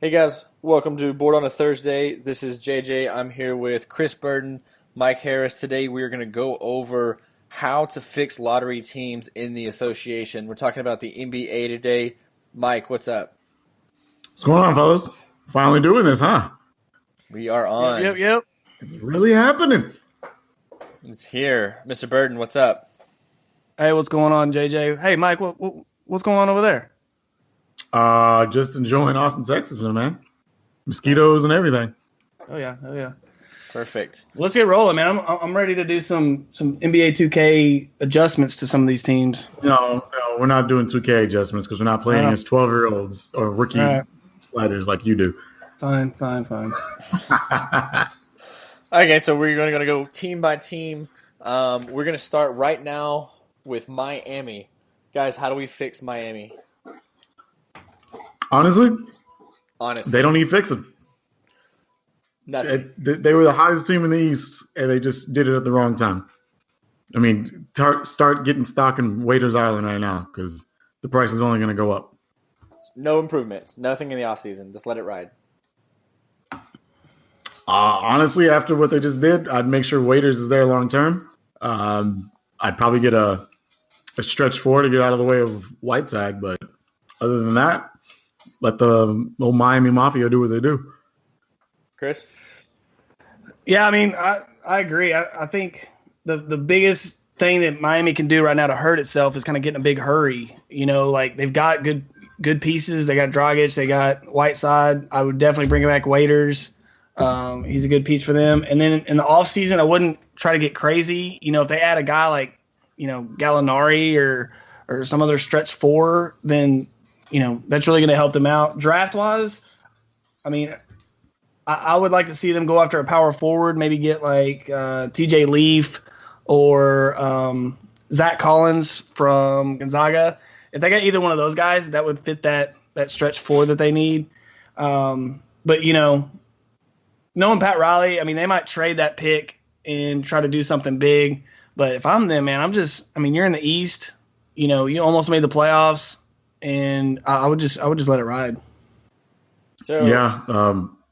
Hey guys, welcome to Board on a Thursday. This is JJ. I'm here with Chris Burden, Mike Harris. Today we are going to go over how to fix lottery teams in the association. We're talking about the NBA today. Mike, what's up? What's going on, fellas? Finally doing this, huh? We are on. Yep. It's really happening. It's here. Mr. Burden, what's up? Hey, what's going on, JJ? Hey, Mike, what's going on over there? Just enjoying Austin, Texas, man. Mosquitoes and everything. Oh yeah. Perfect. Let's get rolling, man. I'm ready to do some NBA 2K adjustments to some of these teams. No, we're not doing 2K adjustments because we're not playing against 12-year-olds or rookie sliders like you do. Fine. Okay, so we're going to go team by team. We're going to start right now with Miami. Guys, how do we fix Miami? Honestly, Honestly. they don't need fixing. Nothing. They were the hottest team in the East, and they just did it at the wrong time. I mean, start getting stock in Waiters Island right now because the price is only going to go up. No improvements. Nothing in the offseason. Just let it ride. Honestly, after what they just did, I'd make sure Waiters is there long term. I'd probably get a stretch four to get out of the way of Whiteside, but other than that, let the old Miami Mafia do what they do. Chris? Yeah, I mean, I agree. I think the biggest thing that Miami can do right now to hurt itself is kind of get in a big hurry. You know, like they've got good pieces. They got Dragic. They got Whiteside. I would definitely bring back Waiters. He's a good piece for them. And then in the offseason, I wouldn't try to get crazy. You know, if they add a guy like, Gallinari or some other stretch four, then, that's really going to help them out. Draft-wise, I mean, I would like to see them go after a power forward, maybe get like TJ Leaf or Zach Collins from Gonzaga. If they got either one of those guys, that would fit that stretch four that they need. But, knowing Pat Riley, I mean, they might trade that pick and try to do something big. But if I'm them, man, you're in the East. You almost made the playoffs, and I would just let it ride. So, yeah,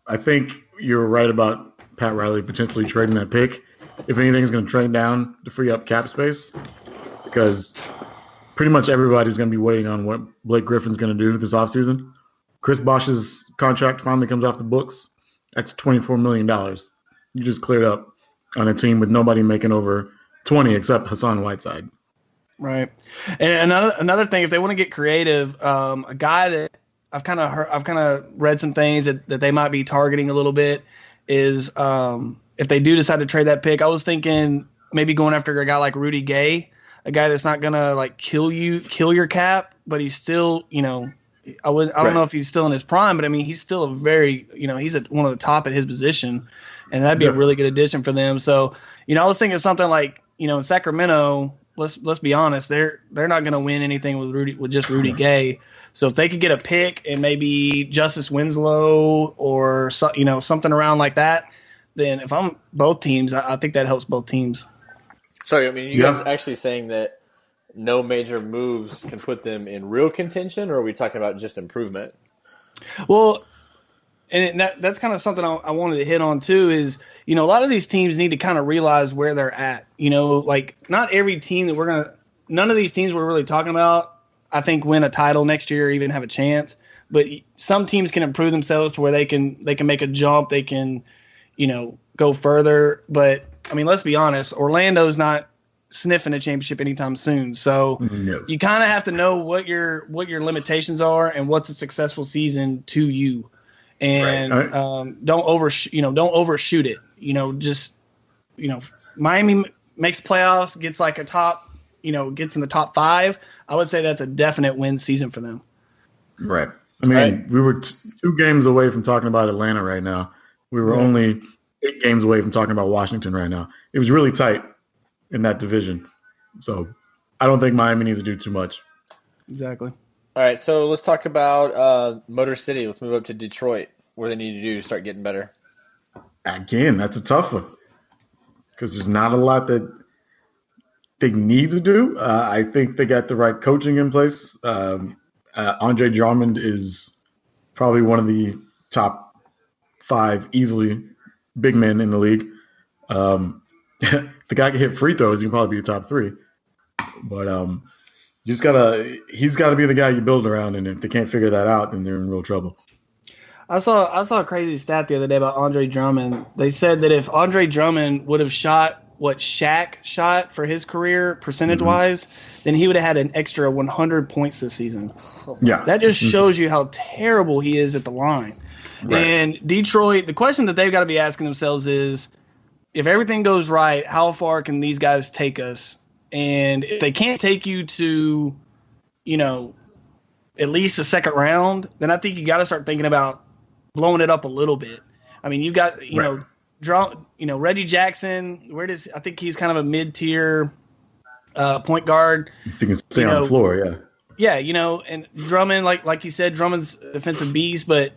I think you're right about Pat Riley potentially trading that pick. If anything, he's going to trade down to free up cap space because pretty much everybody's going to be waiting on what Blake Griffin's going to do this offseason. Chris Bosh's contract finally comes off the books. That's $24 million. You just cleared up on a team with nobody making over 20 except Hassan Whiteside. Right. And another thing, if they want to get creative, a guy that I've kind of read some things that they might be targeting a little bit is if they do decide to trade that pick, I was thinking maybe going after a guy like Rudy Gay, a guy that's not gonna like kill your cap, but he's still, I don't know if he's still in his prime, but I mean he's still a very, he's one of the top at his position, and that'd be a really good addition for them. So, I was thinking something like, in Sacramento, let's be honest, they're not gonna win anything with just Rudy Gay. So if they could get a pick and maybe Justice Winslow or something around like that, then if I'm both teams, I think that helps both teams. So, you guys actually saying that no major moves can put them in real contention, or are we talking about just improvement? Well, and that's kind of something I wanted to hit on too is, a lot of these teams need to kind of realize where they're at. Like not every team none of these teams we're really talking about, I think, win a title next year or even have a chance. But some teams can improve themselves to where they can make a jump. They can, go further. But I mean, let's be honest, Orlando's not sniffing a championship anytime soon. So you kind of have to know what your limitations are and what's a successful season to you. And don't overshoot it. Miami makes playoffs, gets like a top, gets in the top 5. I would say that's a definite win season for them. Right. I mean, we were 2 games away from talking about Atlanta right now. We were only 8 games away from talking about Washington right now. It was really tight in that division. So I don't think Miami needs to do too much. Exactly. All right, so let's talk about Motor City. Let's move up to Detroit. What do they need to do to start getting better? Again, that's a tough one because there's not a lot that they need to do. I think they got the right coaching in place. Andre Drummond is probably one of the top 5 easily big men in the league. If the guy can hit free throws, he can probably be the top 3. But he's got to be the guy you build around, and if they can't figure that out, then they're in real trouble. I saw a crazy stat the other day about Andre Drummond. They said that if Andre Drummond would have shot what Shaq shot for his career percentage-wise, then he would have had an extra 100 points this season. Yeah. That just shows you how terrible he is at the line. Right. And Detroit, the question that they've got to be asking themselves is, if everything goes right, how far can these guys take us? And if they can't take you to, at least the second round, then I think you got to start thinking about blowing it up a little bit. I mean, you've got, Reggie Jackson. I think he's kind of a mid-tier point guard. You can stay on the floor, yeah. Yeah, and Drummond, like you said, Drummond's a defensive beast, but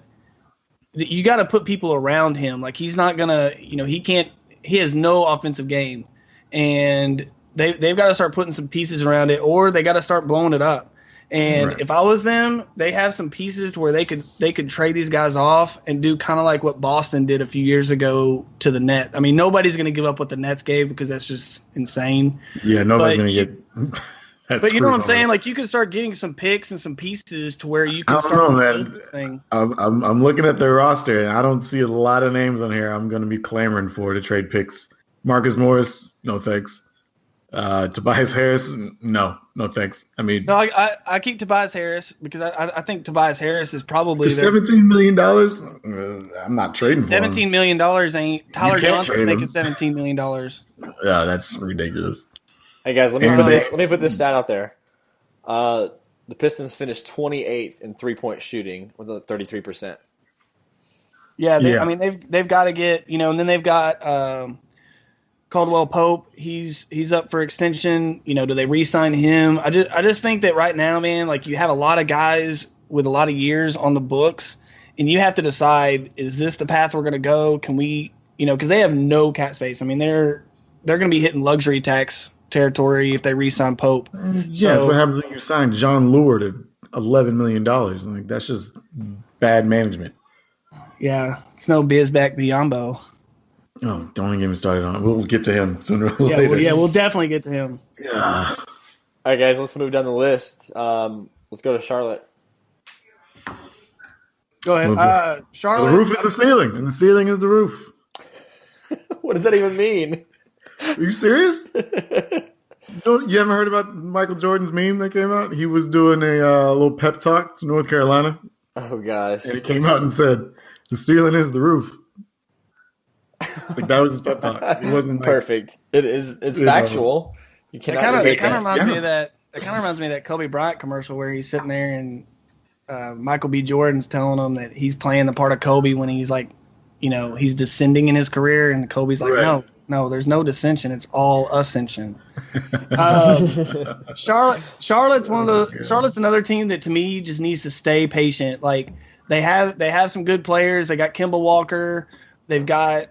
you got to put people around him. Like, he's not gonna, he has no offensive game, and they've got to start putting some pieces around it, or they got to start blowing it up. And if I was them, they have some pieces to where they could trade these guys off and do kind of like what Boston did a few years ago to the Net. I mean, nobody's going to give up what the Nets gave because that's just insane. Yeah, nobody's going to get. But you know what I'm saying? Like, you can start getting some picks and some pieces to where you can start building this thing. I'm looking at their roster, and I don't see a lot of names on here I'm going to be clamoring for to trade picks. Marcus Morris, no thanks. Tobias Harris, no thanks. I mean, no, I keep Tobias Harris because I think Tobias Harris is probably $17 million. I'm not trading for him. $17 million ain't Tyler Johnson making $17 million. Yeah, that's ridiculous. Hey guys, let me put this stat out there. The Pistons finished 28th in 3-point shooting with a 33%. Yeah, I mean they've got to get and then they've got. Caldwell Pope, he's up for extension. Do they re-sign him? I just think that right now, man, like, you have a lot of guys with a lot of years on the books, and you have to decide, is this the path we're going to go? Can we, because they have no cap space. I mean, they're going to be hitting luxury tax territory if they re-sign Pope. Yeah, that's what happens when you sign John Lure to $11 million. Like, that's just bad management. Yeah, it's no Bizback Biombo. Oh, don't even get me started on it. We'll get to him sooner or later. We'll definitely get to him. Yeah. All right, guys, let's move down the list. Let's go to Charlotte. Go ahead. Charlotte. The roof is the ceiling, and the ceiling is the roof. What does that even mean? Are you serious? You haven't heard about Michael Jordan's meme that came out? He was doing a little pep talk to North Carolina. Oh, gosh. And he came out and said, the ceiling is the roof. Like, that was his pep talk. It wasn't perfect. It's factual. You cannot It kind of reminds me of that. It kind of reminds me of that Kobe Bryant commercial where he's sitting there and Michael B. Jordan's telling him that he's playing the part of Kobe when he's like, he's descending in his career, and Kobe's like, no, there's no descension. It's all ascension. Charlotte's Charlotte's another team that to me just needs to stay patient. Like, they have some good players. They got Kemba Walker. They've got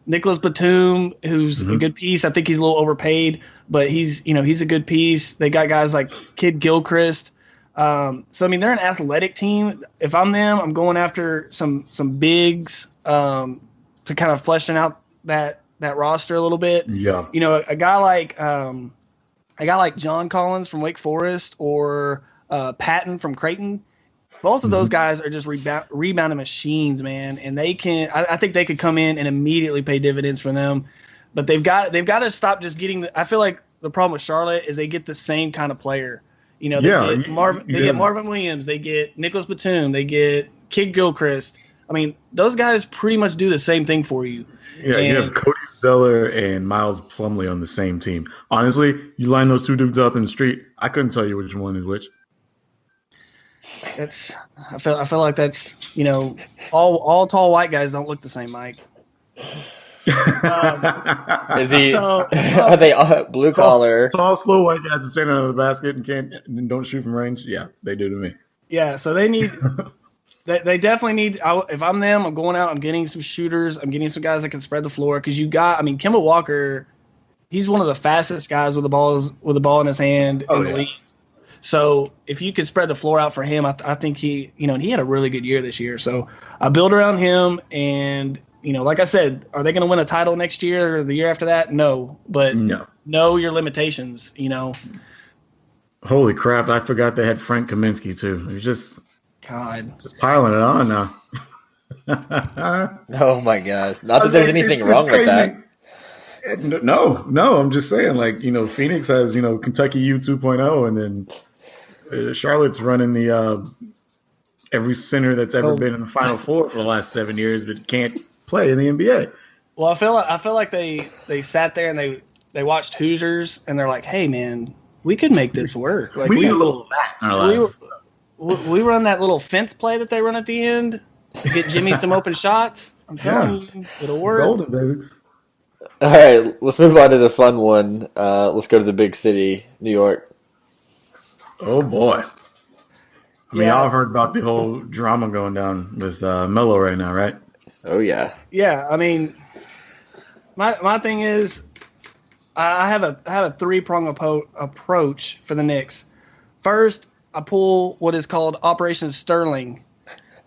Nicholas Batum, who's a good piece. I think he's a little overpaid, but he's a good piece. They got guys like Kid Gilchrist. So I mean, they're an athletic team. If I'm them, I'm going after some bigs to kind of fleshing out that roster a little bit. Yeah. A guy like John Collins from Wake Forest or Patton from Creighton. Both of those guys are just rebounding machines, man, and they can. I think they could come in and immediately pay dividends for them, but they've got to stop just getting. I feel like the problem with Charlotte is they get the same kind of player. They get Marvin Williams, they get Nicholas Batum, they get Kid Gilchrist. I mean, those guys pretty much do the same thing for you. Yeah, you have Cody Zeller and Miles Plumlee on the same team. Honestly, you line those two dudes up in the street, I couldn't tell you which one is which. I feel like that's all tall white guys don't look the same, Mike. Is he? Are they blue collar? Tall, slow white guys that stand under the basket and don't shoot from range. Yeah, they do to me. Yeah, so they need. They definitely need. If I'm them, I'm going out. I'm getting some shooters. I'm getting some guys that can spread the floor because Kemba Walker. He's one of the fastest guys with the ball in his hand in the league. So if you could spread the floor out for him, I think he had a really good year this year. So I build around him, and like I said, are they going to win a title next year or the year after that? No, but know your limitations. Holy crap! I forgot they had Frank Kaminsky too. He's just piling it on now. Oh my gosh! Not that there's anything wrong with that. No, I'm just saying, like, Phoenix has, Kentucky U 2.0, and then Charlotte's running the every center that's ever been in the Final Four for the last 7 years, but can't play in the NBA. Well, I feel like they sat there and they watched Hoosiers, and they're like, hey man, we could make this work. Like, we need a little of that in our lives. We run that little fence play that they run at the end to get Jimmy some open shots. I'm telling you, it'll work. Golden, baby. All right, let's move on to the fun one. Let's go to the big city, New York. Oh, boy. I mean, y'all have heard about the whole drama going down with Melo right now, right? Oh, yeah. Yeah, I mean, my thing is I have a three-prong approach for the Knicks. First, I pull what is called Operation Sterling.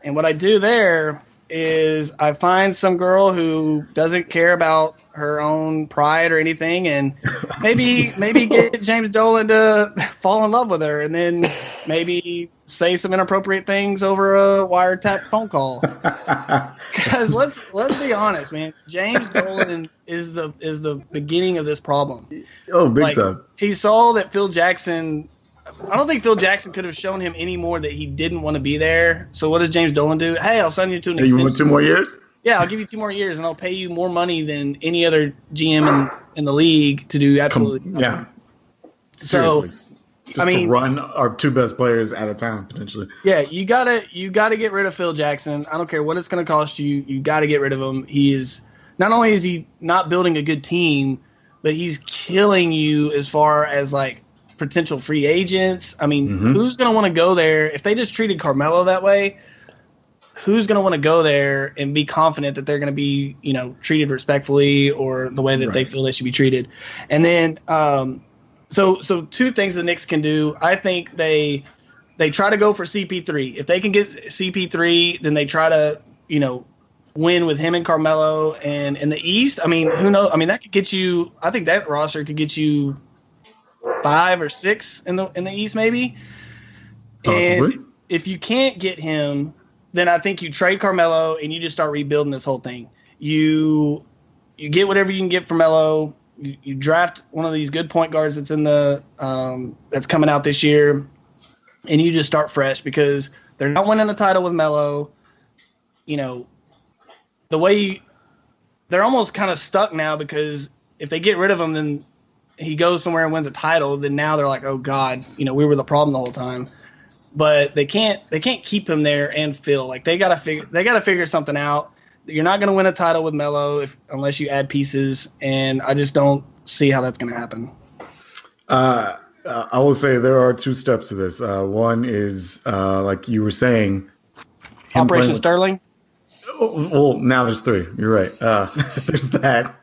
And what I do there is I find some girl who doesn't care about her own pride or anything, and maybe get James Dolan to fall in love with her, and then maybe say some inappropriate things over a wiretap phone call. Because let's be honest, man, James Dolan is the beginning of this problem. Oh, big time. He saw that Phil Jackson. I don't think Phil Jackson could have shown him any more that he didn't want to be there. So what does James Dolan do? Hey, I'll sign you to an extension. You want 2 more years? Yeah, I'll give you 2 more years, and I'll pay you more money than any other GM in the league to do absolutely nothing. Yeah. Seriously. So, Just to run our 2 best players out of town, potentially. Yeah, you gotta get rid of Phil Jackson. I don't care what it's going to cost you. You got to get rid of him. Not only is he not building a good team, but he's killing you as far as like potential free agents. I mean, who's going to want to go there if they just treated Carmelo that way? Who's going to want to go there and be confident that they're going to be, treated respectfully or the way that they feel they should be treated? And then, so 2 things the Knicks can do. I think they try to go for CP3. If they can get CP3, then they try to, win with him and Carmelo. And in the East, I mean, who knows? I mean, that could get you. I think that roster could get you 5 or 6 in the East, maybe. Possibly. And if you can't get him, then I think you trade Carmelo and you just start rebuilding this whole thing. You get whatever you can get for Melo. You draft one of these good point guards that's in the that's coming out this year, and you just start fresh because they're not winning the title with Melo. The way they're almost kind of stuck now because if they get rid of him, then he goes somewhere and wins a title, then now they're like, oh God, we were the problem the whole time. But they can't keep him there and Phil. Like they gotta figure something out. You're not gonna win a title with Melo unless you add pieces, and I just don't see how that's gonna happen. I will say there are 2 steps to this. One is like you were saying, Operation Sterling. Well, now there's 3. You're right. There's that.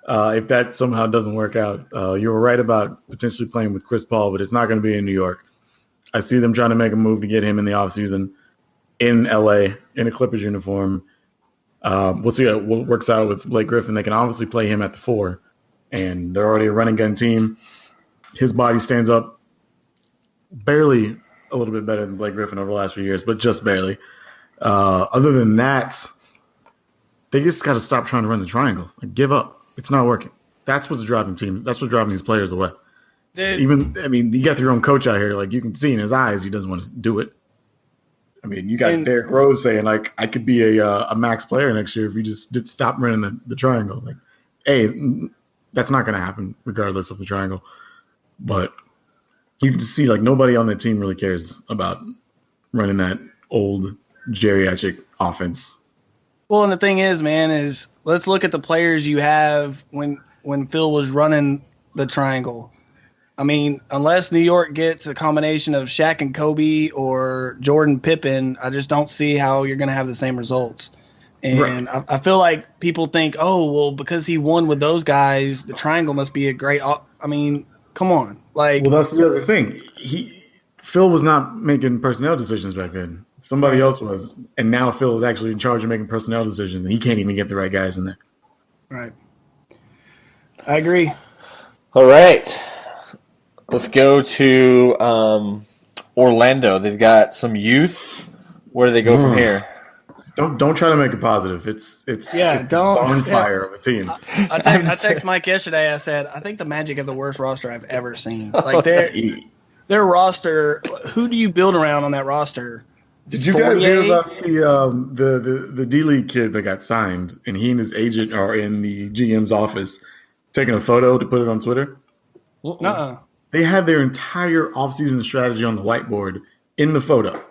If that somehow doesn't work out, you were right about potentially playing with Chris Paul, but it's not going to be in New York. I see them trying to make a move to get him in the offseason in LA in a Clippers uniform. We'll see what works out with Blake Griffin. They can obviously play him at the 4, and they're already a running gun team. His body stands up barely a little bit better than Blake Griffin over the last few years, but just barely. Other than that, they just got to stop trying to run the triangle. Like, give up. It's not working. That's what's driving teams. That's what's driving these players away. Dude. You got your own coach out here. Like, you can see in his eyes he doesn't want to do it. I mean, you got Derrick Rose saying, like, I could be a max player next year if you just did stop running the triangle. Like, hey, that's not going to happen regardless of the triangle. But you can see, like, nobody on the team really cares about running that old geriatric offense. Well, and the thing is, man, is let's look at the players you have when Phil was running the triangle. I mean, unless New York gets a combination of Shaq and Kobe or Jordan Pippen, I just don't see how you're going to have the same results. And right. I feel like people think, oh, well, because he won with those guys, the triangle must be a great – I mean, come on. Like, well, that's the other thing. Phil was not making personnel decisions back then. Somebody else was, and now Phil is actually in charge of making personnel decisions, and he can't even get the right guys in there. Right. I agree. All right. Let's go to Orlando. They've got some youth. Where do they go from here? Don't try to make it positive. It's on fire of a team. I texted Mike yesterday. I said, I think the Magic have the worst roster I've ever seen. Like their roster. Who do you build around on that roster? Did you guys hear about the D League kid that got signed, and he and his agent are in the GM's office taking a photo to put it on Twitter? Uh-uh. They had their entire offseason strategy on the whiteboard in the photo.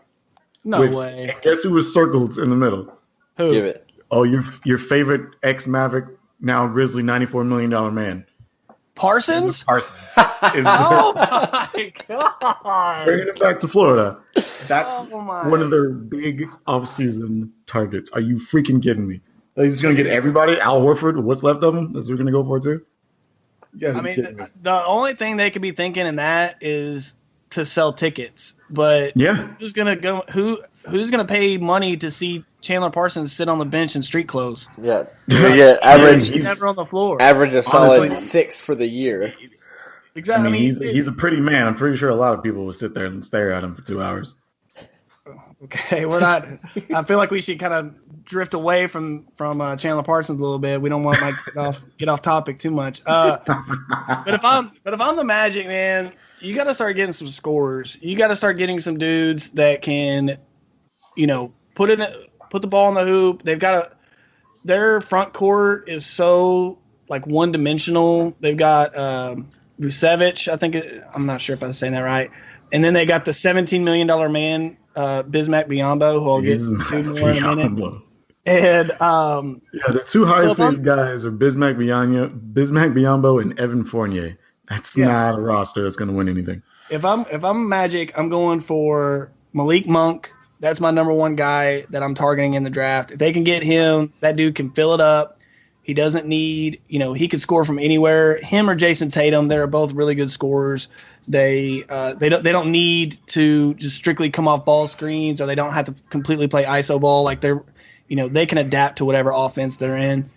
No way. Guess who was circled in the middle? Who? Give it. Oh, your favorite ex-Maverick, now Grizzly, $94 million man. Parsons? Parsons. Oh, my God. Bringing it back to Florida. That's one of their big offseason targets. Are you freaking kidding me? They're just going to get everybody? Al Horford, what's left of them? That's what we're going to go for, too? I mean, the only thing they could be thinking in that is to sell tickets. But who's going to go? Who's going to pay money to see Chandler Parsons sit on the bench in street clothes? Yeah. Average. He's never on the floor. Average a solid 6 for the year. Exactly. I mean, he's a pretty man. I'm pretty sure a lot of people would sit there and stare at him for 2 hours. Okay, we're not. I feel like we should kind of drift away from Chandler Parsons a little bit. We don't want Mike to get off topic too much. But if I'm the Magic, man, you got to start getting some scorers. You got to start getting some dudes that can, put the ball in the hoop. Their front court is so like one dimensional. They've got Vucevic. I'm not sure if I'm saying that right. And then they got the $17 million man, Bismack Biyombo, who I'll get to more in a minute. And the two highest paid guys are Bismack Biyombo, and Evan Fournier. That's not a roster that's going to win anything. If I'm Magic, I'm going for Malik Monk. That's my number one guy that I'm targeting in the draft. If they can get him, that dude can fill it up. He doesn't need, he could score from anywhere. Him or Jason Tatum, they're both really good scorers. They don't need to just strictly come off ball screens, or they don't have to completely play iso ball. Like they can adapt to whatever offense they're in.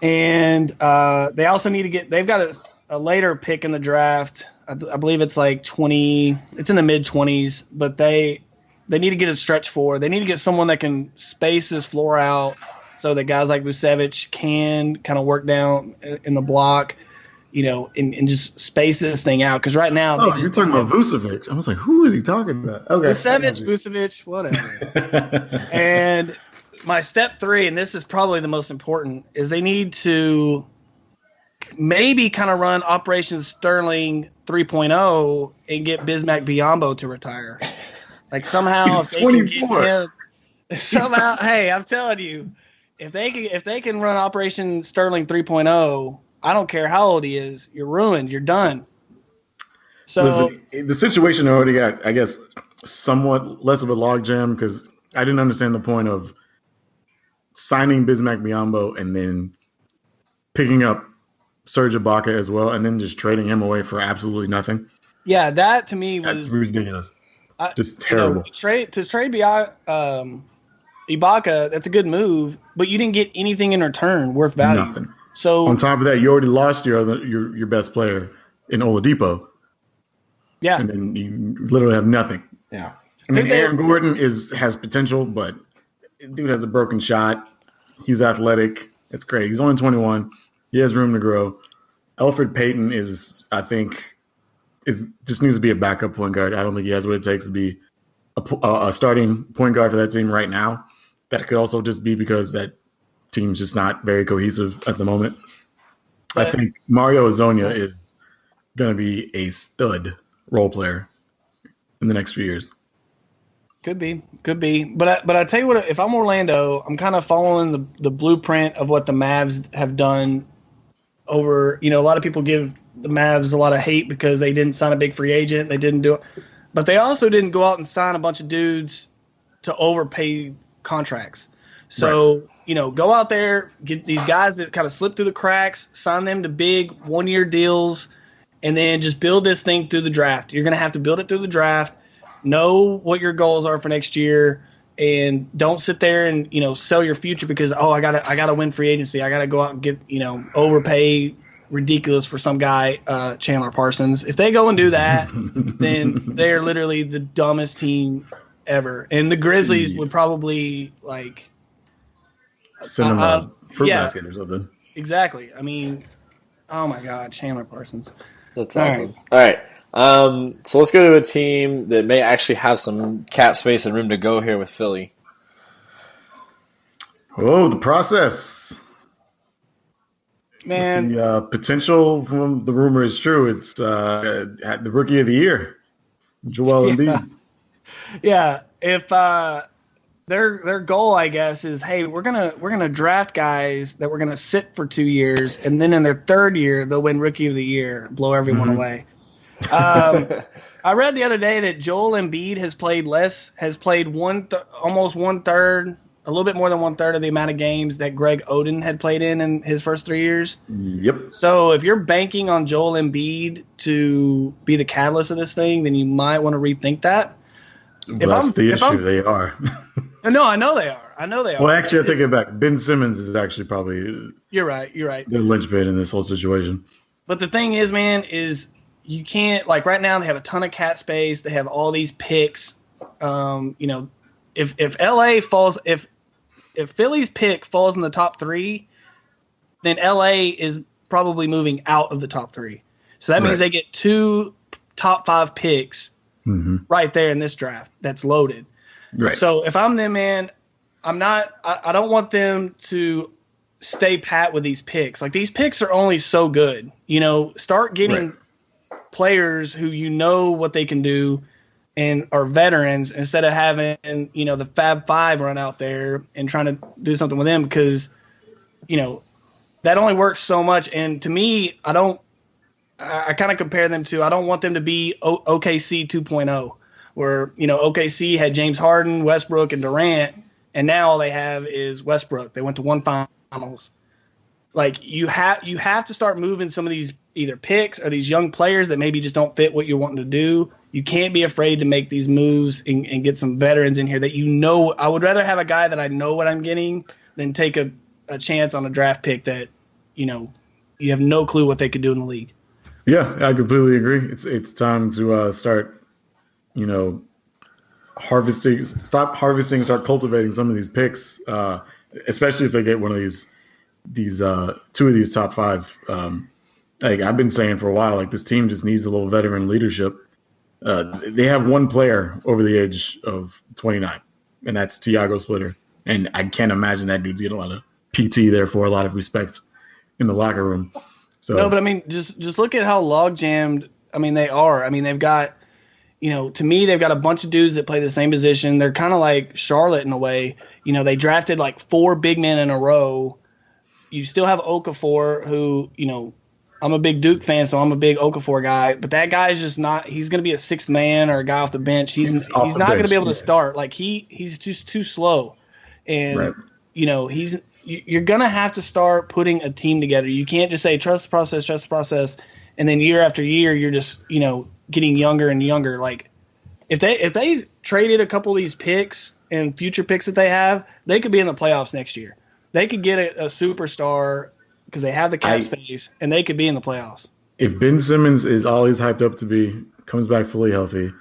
And they also need to get. They've got a later pick in the draft. I believe it's like 20. It's in the mid 20s, but they need to get a stretch four. They need to get someone that can space this floor out so that guys like Vucevic can kind of work down in the block. And just space this thing out. Because right now, you're talking about Vucevic. I was like, who is he talking about? Okay, Vucevic, whatever. And my step 3, and this is probably the most important, is they need to maybe kind of run Operation Sterling 3.0 and get Bismack Biyombo to retire. Like somehow, if they can get him, somehow, hey, I'm telling you, if they can run Operation Sterling 3.0. I don't care how old he is. You're ruined. You're done. So listen, the situation already got, I guess, somewhat less of a logjam because I didn't understand the point of signing Bismack Biyombo and then picking up Serge Ibaka as well, and then just trading him away for absolutely nothing. Yeah, that to me was ridiculous. Just terrible. To trade Ibaka, that's a good move, but you didn't get anything in return worth value. Nothing. So on top of that, you already lost your best player in Oladipo. Yeah, and then you literally have nothing. Yeah, I mean, Aaron Gordon has potential, but dude has a broken shot. He's athletic. It's great. He's only 21. He has room to grow. Elfrid Payton just needs to be a backup point guard. I don't think he has what it takes to be a starting point guard for that team right now. That could also just be because that team's just not very cohesive at the moment. I think Mario Hezonja is going to be a stud role player in the next few years. Could be. But I tell you what, if I'm Orlando, I'm kind of following the blueprint of what the Mavs have done over, a lot of people give the Mavs a lot of hate because they didn't sign a big free agent. They didn't do it. But they also didn't go out and sign a bunch of dudes to overpay contracts. So, right. Go out there, get these guys that kind of slip through the cracks, sign them to big one-year deals, and then just build this thing through the draft. You're going to have to build it through the draft. know what your goals are for next year, and don't sit there and sell your future because I gotta win free agency. I gotta go out and get overpay ridiculous for some guy, Chandler Parsons. If they go and do that, then they're literally the dumbest team ever. And the Grizzlies would probably send them a fruit basket or something. Exactly. I mean, oh my God, Chandler Parsons. That's awesome. All right. So let's go to a team that may actually have some cap space and room to go here with Philly. Oh, the process. Man. The potential from the rumor is true. It's the rookie of the year, Joel Embiid. Yeah. If their goal, I guess, is, hey, we're gonna draft guys that we're gonna sit for 2 years, and then in their third year they'll win rookie of the year, blow everyone away. I read the other day that Joel Embiid has played almost 1/3, a little bit more than 1/3 of the amount of games that Greg Oden had played in his first 3 years. Yep. So if you're banking on Joel Embiid to be the catalyst of this thing, then you might want to rethink that. That's the issue. They are. No, I know they are. Well, actually, I take it back. Ben Simmons is actually probably. You're right. The linchpin in this whole situation. But the thing is, man, is you can't, right now they have a ton of cap space. They have all these picks. If LA falls, if Philly's pick falls in the top 3, then LA is probably moving out of the top 3. So that means they get 2 top 5 picks right there in this draft that's loaded. Right. So if I'm them, man, I don't want them to stay pat with these picks. These picks are only so good. Start getting players who what they can do and are veterans instead of having, the Fab Five run out there and trying to do something with them because, that only works so much. And to me, I kind of compare them to, I don't want them to be OKC 2.0, where, OKC had James Harden, Westbrook, and Durant, and now all they have is Westbrook. They went to one finals. You have to start moving some of these either picks or these young players that maybe just don't fit what you're wanting to do. You can't be afraid to make these moves and get some veterans in here that I would rather have a guy that I know what I'm getting than take a chance on a draft pick that, you have no clue what they could do in the league. Yeah, I completely agree. It's time to start, stop harvesting, start cultivating some of these picks, especially if they get one of these 2 of these top 5. I've been saying for a while, this team just needs a little veteran leadership. They have one player over the age of 29, and that's Tiago Splitter. And I can't imagine that dude's getting a lot of PT there for a lot of respect in the locker room. So no, but I mean, just look at how log jammed. They are. They've got, to me, they've got a bunch of dudes that play the same position. They're kind of like Charlotte in a way. They drafted 4 big men in a row. You still have Okafor, who, I'm a big Duke fan, so I'm a big Okafor guy. But that guy is just not. He's going to be a 6th man or a guy off the bench. He's not going to be able to start. He's just too slow, and you're going to have to start putting a team together. You can't just say trust the process, and then year after year you're just getting younger and younger. If they traded a couple of these picks and future picks that they have, they could be in the playoffs next year. They could get a superstar because they have the cap space, and they could be in the playoffs. If Ben Simmons is all he's hyped up to be, comes back fully healthy,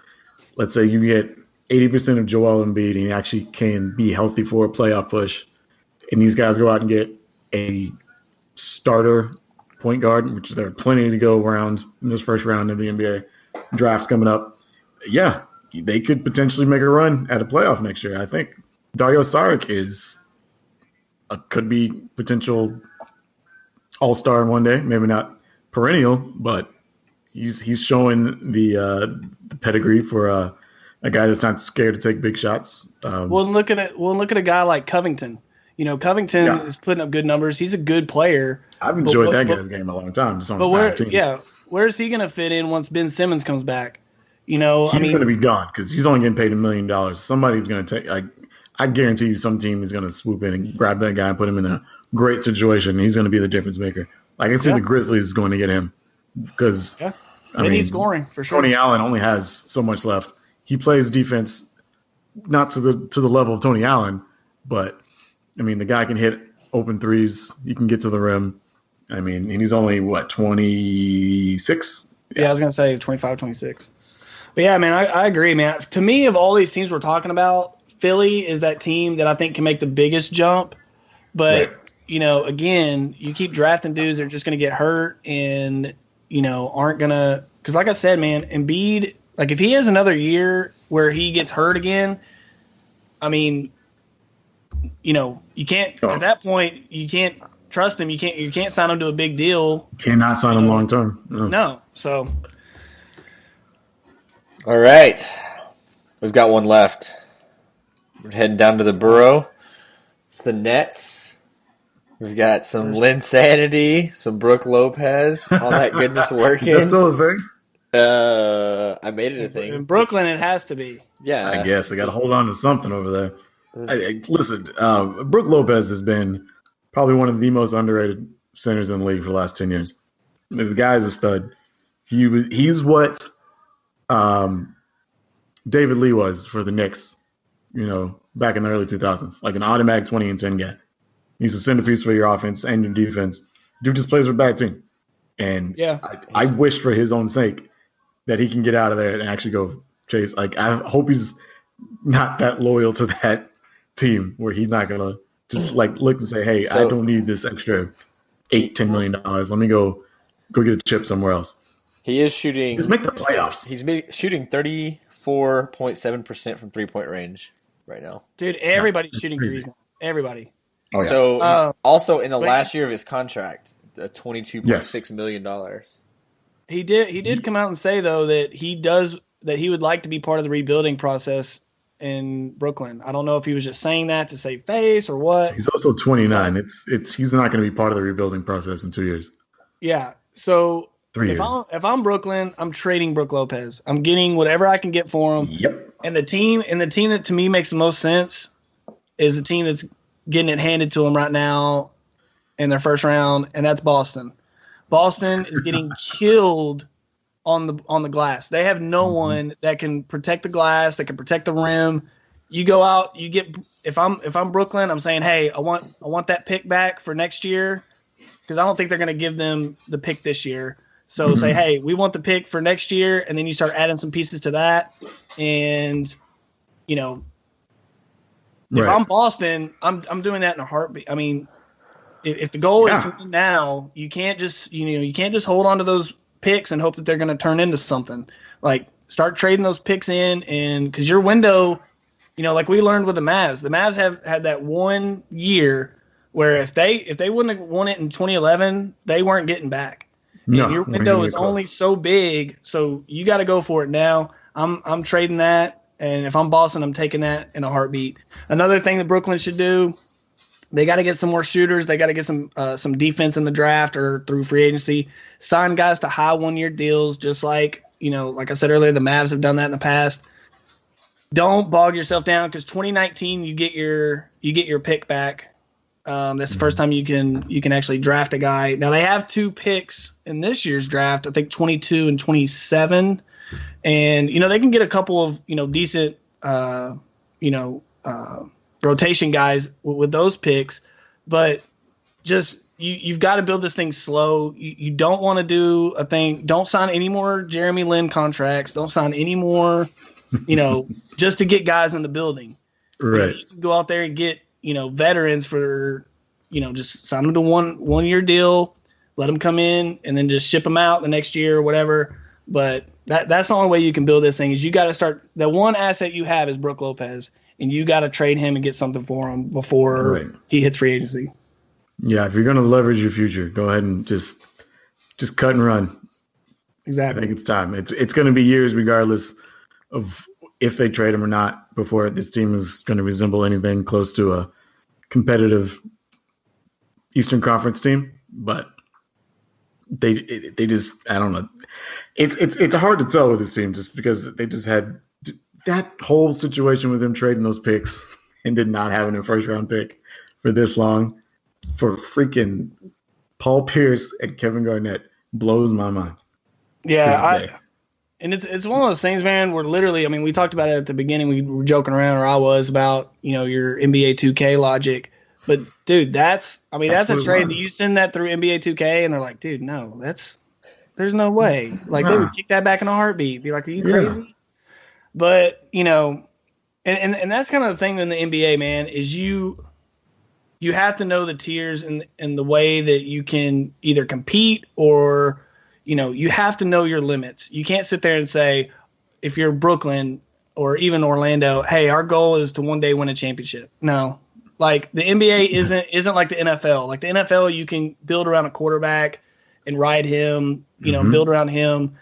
let's say you get 80% of Joel Embiid and he actually can be healthy for a playoff push, and these guys go out and get a starter point guard, which there are plenty to go around in this first round of the NBA draft coming up, yeah, they could potentially make a run at a playoff next year. I think Dario Saric could be potential all-star in one day, maybe not perennial, but he's showing the pedigree for a guy that's not scared to take big shots. Look at a guy like Covington. Covington is putting up good numbers. He's a good player. I've enjoyed that guy's game a long time. Just on where's he going to fit in once Ben Simmons comes back? He's going to be gone because he's only getting paid $1 million. Somebody's going to take. I guarantee you, some team is going to swoop in and grab that guy and put him in a great situation. He's going to be the difference maker. I can see the Grizzlies going to get him because they need scoring for sure. Tony Allen only has so much left. he plays defense not to the level of Tony Allen, but I mean the guy can hit open threes. He can get to the rim. I mean, and he's only 26. Yeah, I was gonna say 25, 26. But yeah, man, I agree, man. To me, of all these teams we're talking about, Philly is that team that I think can make the biggest jump. But Right. Again, you keep drafting dudes that are just gonna get hurt and aren't gonna. Because like I said, man, Embiid, like if he has another year where he gets hurt again, I mean, you can't at that point you can't trust him. You can't sign him to a big deal. Cannot sign him long term. No. So All right. We've got one left. We're heading down to the Borough. It's the Nets. We've got some Linsanity, some Brooke Lopez, all that goodness Is that working. still a thing? I made it a thing. in Brooklyn, it has to be. Yeah. I guess I got to hold on to something over there. Listen, Brooke Lopez has been probably one of the most underrated centers in the league for the last 10 years. I mean, the guy is a stud. He's what David Lee was for the Knicks, back in the early 2000s, like an automatic 20 and 10 guy. He's a centerpiece for your offense and your defense. Dude just plays for a bad team. And Yeah. I wish for his own sake that he can get out of there and actually go chase. Like, I hope he's not that loyal to that team where he's not going to just like look and say, hey, I don't need this extra $8-10 million. Let me go get a chip somewhere else. He is shooting. Just make the playoffs. He's shooting 34.7% from 3-point range right now. Dude, everybody's shooting crazy. threes now. Everybody. Oh, yeah. So also in the last year of his contract, $22.6 million. He did come out and say though that he would like to be part of the rebuilding process in Brooklyn. I don't know if he was just saying that to save face or what. He's also 29. He's not going to be part of the rebuilding process in 2 years. Yeah. So 3 years. if I'm Brooklyn, I'm trading Brook Lopez. I'm getting whatever I can get for him. Yep. And the team that to me makes the most sense is the team that's getting it handed to them right now in their first round, and that's Boston. Boston is getting killed on the glass. They have no one that can protect the glass, that can protect the rim. You go out, you get. If I'm Brooklyn, I'm saying, hey, I want that pick back for next year because I don't think they're going to give them the pick this year. So say, hey, we want the pick for next year, and then you start adding some pieces to that, and if I'm Boston, I'm doing that in a heartbeat. I mean, if the goal is to win now, you can't just hold on to those picks and hope that they're going to turn into something. Like start trading those picks in, and because your window, like we learned with the Mavs have had that 1 year where if they wouldn't have won it in 2011, they weren't getting back. No, and your window is only so big, so you got to go for it now. I'm trading that. And if I'm Boston, I'm taking that in a heartbeat. Another thing that Brooklyn should do, they got to get some more shooters. They got to get some defense in the draft or through free agency. Sign guys to high 1-year deals, just like like I said earlier, the Mavs have done that in the past. Don't bog yourself down because 2019 you get your pick back. That's the first time you can actually draft a guy. Now they have 2 picks in this year's draft. I think 22 and 27. And they can get a couple of decent rotation guys with those picks, but just you've got to build this thing slow. You don't want to do a thing. Don't sign any more Jeremy Lin contracts. Don't sign any more, just to get guys in the building. Right. You can go out there and get veterans for just sign them to one year deal, let them come in, and then just ship them out the next year or whatever. But that's the only way you can build this thing is you got to start. The one asset you have is Brook Lopez, and you got to trade him and get something for him before he hits free agency. Yeah, if you're going to leverage your future, go ahead and just cut and run. Exactly. I think it's time. It's going to be years regardless of if they trade him or not before this team is going to resemble anything close to a competitive Eastern Conference team. But they just, I don't know. It's hard to tell with this team just because they just had that whole situation with them trading those picks and did not having a first round pick for this long for freaking Paul Pierce and Kevin Garnett blows my mind. Yeah, And it's one of those things, man, where literally, I mean, we talked about it at the beginning. We were joking around, or I was, about, your NBA 2K logic. But, dude, that's a trade that you send that through NBA 2K, and they're like, dude, no, there's no way. Like, they would kick that back in a heartbeat. Be like, are you crazy? But, and that's kind of the thing in the NBA, man, is you have to know the tiers and the way that you can either compete or – you have to know your limits. You can't sit there and say, if you're Brooklyn or even Orlando, hey, our goal is to one day win a championship. No, like the NBA isn't like the NFL. Like the NFL, you can build around a quarterback and ride him, build around him.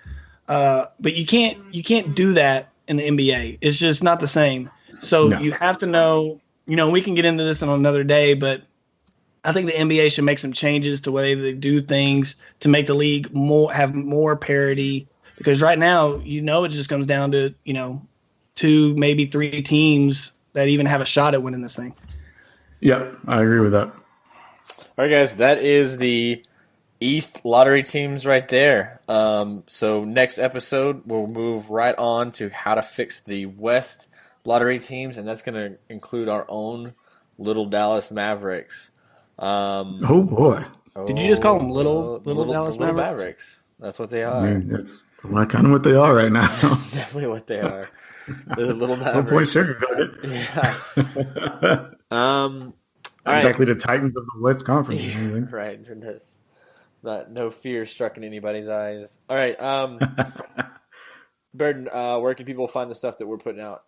But you can't do that in the NBA. It's just not the same. So you have to know, we can get into this on another day, but I think the NBA should make some changes to the way they do things to make the league have more parity. Because right now, it just comes down to, 2, maybe 3 teams that even have a shot at winning this thing. Yeah, I agree with that. All right, guys, that is the East lottery teams right there. So next episode, we'll move right on to how to fix the West lottery teams, and that's going to include our own little Dallas Mavericks. Oh boy! Did you just call them little Dallas Mavericks? That's what they are. Man, that's kind of what they are right now. That's definitely what they are. The little Mavericks. No point sugarcoat it. Yeah. Exactly the Titans of the West Conference. Right. No fear struck in anybody's eyes. All right. Burden, where can people find the stuff that we're putting out?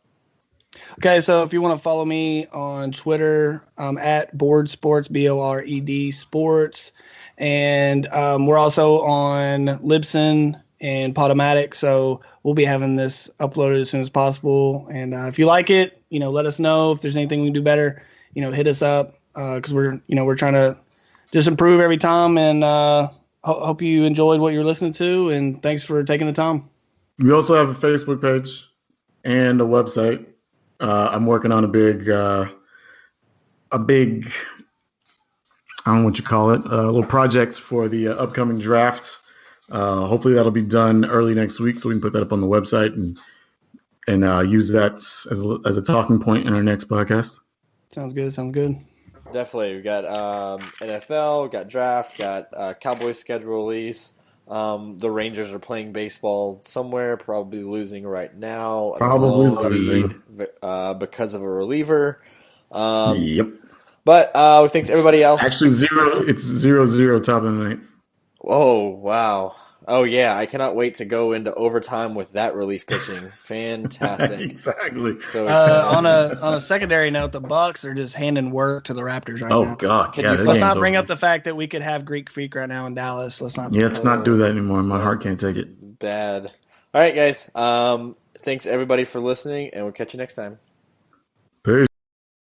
Okay, so if you want to follow me on Twitter, at Board Sports, BORED Sports, and we're also on Libsyn and Podomatic, so we'll be having this uploaded as soon as possible. And if you like it, let us know. If there's anything we can do better, hit us up, because we're trying to just improve every time. And hope you enjoyed what you're listening to, and thanks for taking the time. We also have a Facebook page and a website. I'm working on a big, I don't know what you call it, a little project for the upcoming draft. Hopefully that'll be done early next week, so we can put that up on the website and use that as a talking point in our next podcast. Sounds good. Definitely. We got NFL, got draft, got Cowboys schedule release. The Rangers are playing baseball somewhere, probably losing right now. Probably losing. Because of a reliever. Yep. But we think everybody else. Actually, it's 0-0 top of the ninth. Oh, wow. Oh, yeah. I cannot wait to go into overtime with that relief pitching. Fantastic. Exactly. So on a secondary note, the Bucks are just handing work to the Raptors right now. Oh, God. Let's not bring up the fact that we could have Greek Freak right now in Dallas. Let's not do that anymore. My heart can't take it. Bad. All right, guys. Thanks, everybody, for listening, and we'll catch you next time.